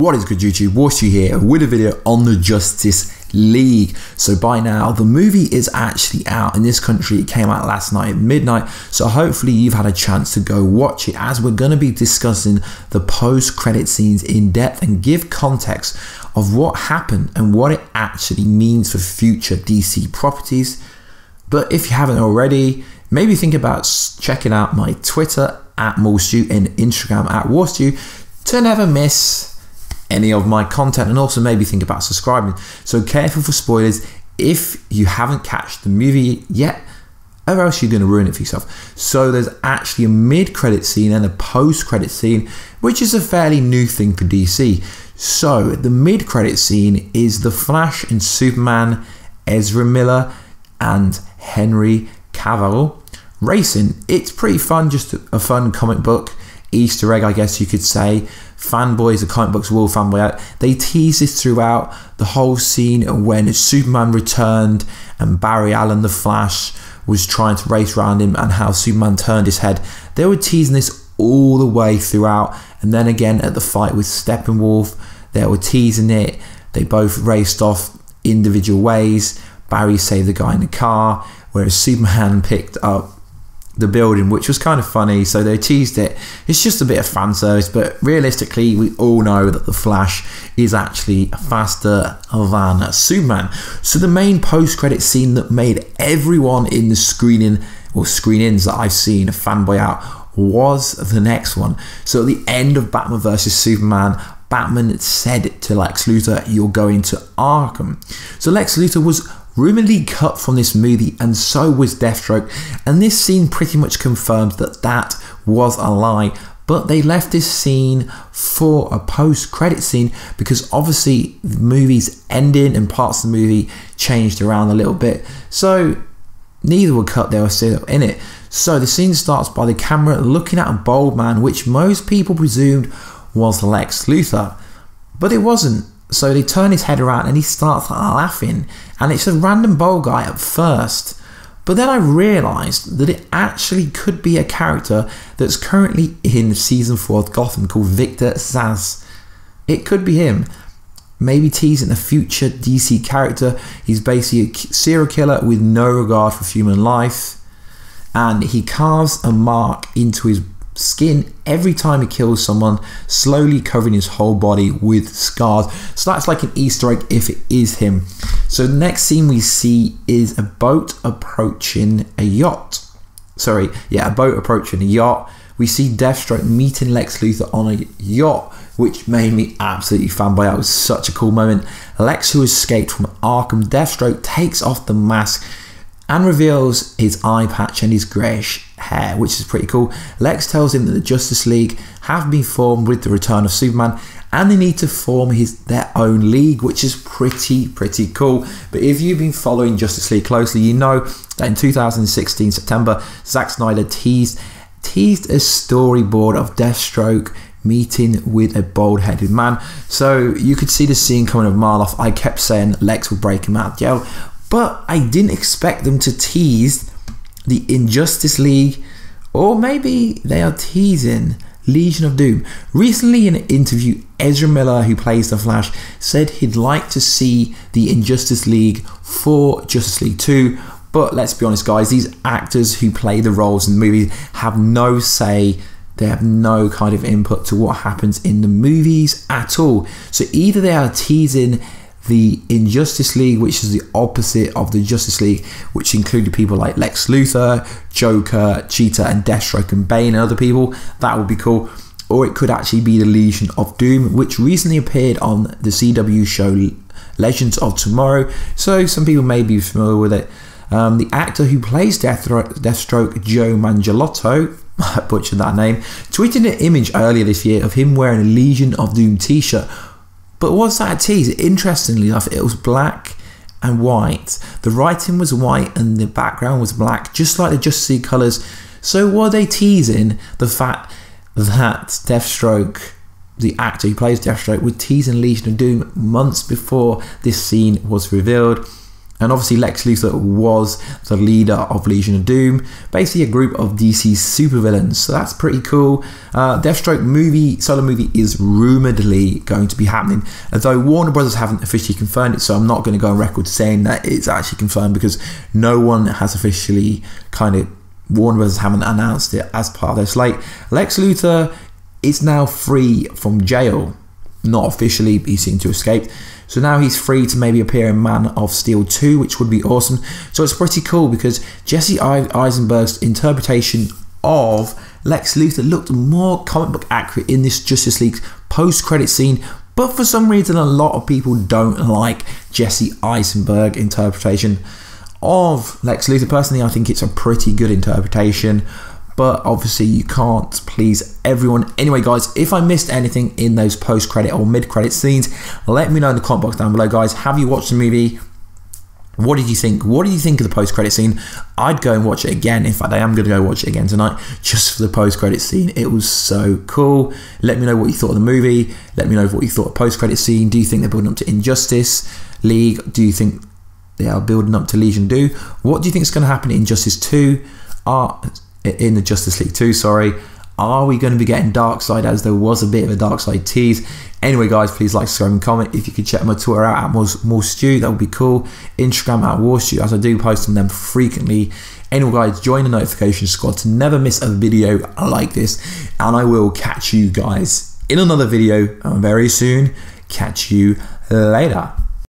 What is good, YouTube? Warstu here with a video on the Justice League. So by now the movie is actually out in this country. It came out last night at midnight, so hopefully you've had a chance to go watch it, as we're going to be discussing the post-credit scenes in depth and give context of what happened and what it actually means for future DC properties. But if you haven't already, maybe think about checking out my Twitter at Warstu and Instagram at Warstu to never miss any of my content, and also maybe think about subscribing. So careful for spoilers if you haven't catched the movie yet, or else you're going to ruin it for yourself. So there's actually a mid-credit scene and a post-credit scene, which is a fairly new thing for DC. So the mid-credit scene is The Flash and Superman, Ezra Miller and Henry Cavill racing. It's pretty fun, just a fun comic book Easter egg, I guess you could say. Fanboys of comic books will fanboy out. They tease this throughout the whole scene when Superman returned and Barry Allen, the Flash, was trying to race around him, and how Superman turned his head. They were teasing this all the way throughout, and then again at the fight with Steppenwolf, they were teasing it. They both raced off individual ways. Barry saved the guy in the car, whereas Superman picked up the building, which was kind of funny. So they teased it. It's just a bit of fan service, but realistically we all know that the Flash is actually faster than Superman. So the main post-credit scene that made everyone in the screening or screenings that I've seen a fanboy out was the next one. So at the end of Batman vs Superman, Batman said to Lex Luthor, "You're going to Arkham." So Lex Luthor was rumoredly cut from this movie, and so was Deathstroke, and this scene pretty much confirms that that was a lie. But they left this scene for a post-credit scene because obviously the movie's ending and parts of the movie changed around a little bit, so neither were cut, they were still in it. So the scene starts by the camera looking at a bald man, which most people presumed was Lex Luthor, but it wasn't. So they turn his head around and he starts laughing, and it's a random bald guy at first, but then I realised that it actually could be a character that's currently in season 4 of Gotham called Victor Zsasz. It could be him, maybe teasing a future DC character. He's basically a serial killer with no regard for human life, and he carves a mark into his skin every time he kills someone, slowly covering his whole body with scars. So that's like an Easter egg if it is him. So the next scene we see is a boat approaching a yacht. Sorry, yeah, a boat approaching a yacht. We see Deathstroke meeting Lex Luthor on a yacht, which made me absolutely fanboy out. It was such a cool moment. Lex, who escaped from Arkham, Deathstroke takes off the mask and reveals his eye patch and his greyish hair, which is pretty cool. Lex tells him that the Justice League have been formed with the return of Superman, and they need to form their own league, which is pretty cool. But if you've been following Justice League closely, you know that in 2016 September, Zack Snyder teased a storyboard of Deathstroke meeting with a bald-headed man. So you could see the scene coming a mile off. I kept saying Lex will break him out of jail, but I didn't expect them to tease the Injustice League, or maybe they are teasing Legion of Doom. Recently in an interview, Ezra Miller, who plays the Flash, said he'd like to see the Injustice League for Justice League 2, but let's be honest guys, these actors who play the roles in the movies have no say. They have no kind of input to what happens in the movies at all. So either they are teasing the Injustice League, which is the opposite of the Justice League, which included people like Lex Luthor, Joker, Cheetah and Deathstroke and Bane and other people. That would be cool. Or it could actually be the Legion of Doom, which recently appeared on the CW show Legends of Tomorrow, so some people may be familiar with it. The actor who plays Deathstroke, Joe Manganiello, I butchered that name, tweeted an image earlier this year of him wearing a Legion of Doom t-shirt. But was that a tease? Interestingly enough, it was black and white. The writing was white and the background was black, just like the Justice League colours. So were they teasing the fact that Deathstroke, the actor who plays Deathstroke, was teasing Legion of Doom months before this scene was revealed? And obviously Lex Luthor was the leader of Legion of Doom, basically a group of DC supervillains, so that's pretty cool. Deathstroke solo movie is rumouredly going to be happening, although Warner Brothers haven't officially confirmed it, so I'm not going to go on record saying that it's actually confirmed, because no one has officially Warner Brothers haven't announced it as part of their slate. Lex Luthor is now free from jail. Not officially, but he seemed to escape. So now he's free to maybe appear in Man of Steel 2, which would be awesome. So it's pretty cool, because Jesse Eisenberg's interpretation of Lex Luthor looked more comic book accurate in this Justice League post-credit scene. But for some reason, a lot of people don't like Jesse Eisenberg interpretation of Lex Luthor. Personally, I think it's a pretty good interpretation, but obviously you can't please everyone. Anyway guys, if I missed anything in those post-credit or mid-credit scenes, let me know in the comment box down below, guys. Have you watched the movie? What did you think? What did you think of the post-credit scene? I'd go and watch it again. In fact, I am going to go watch it again tonight, just for the post-credit scene. It was so cool. Let me know what you thought of the movie. Let me know what you thought of the post-credit scene. Do you think they're building up to Injustice League? Do you think they are building up to Legion Do? What do you think is going to happen in Justice 2? In the Justice League 2, sorry. Are we going to be getting Darkseid, as there was a bit of a Darkseid tease? Anyway guys, please like, subscribe and comment. If you could check my Twitter out at Warstu, that would be cool. Instagram at Warstu, as I do post on them frequently. Anyway guys, join the notification squad to never miss a video like this, and I will catch you guys in another video very soon. Catch you later.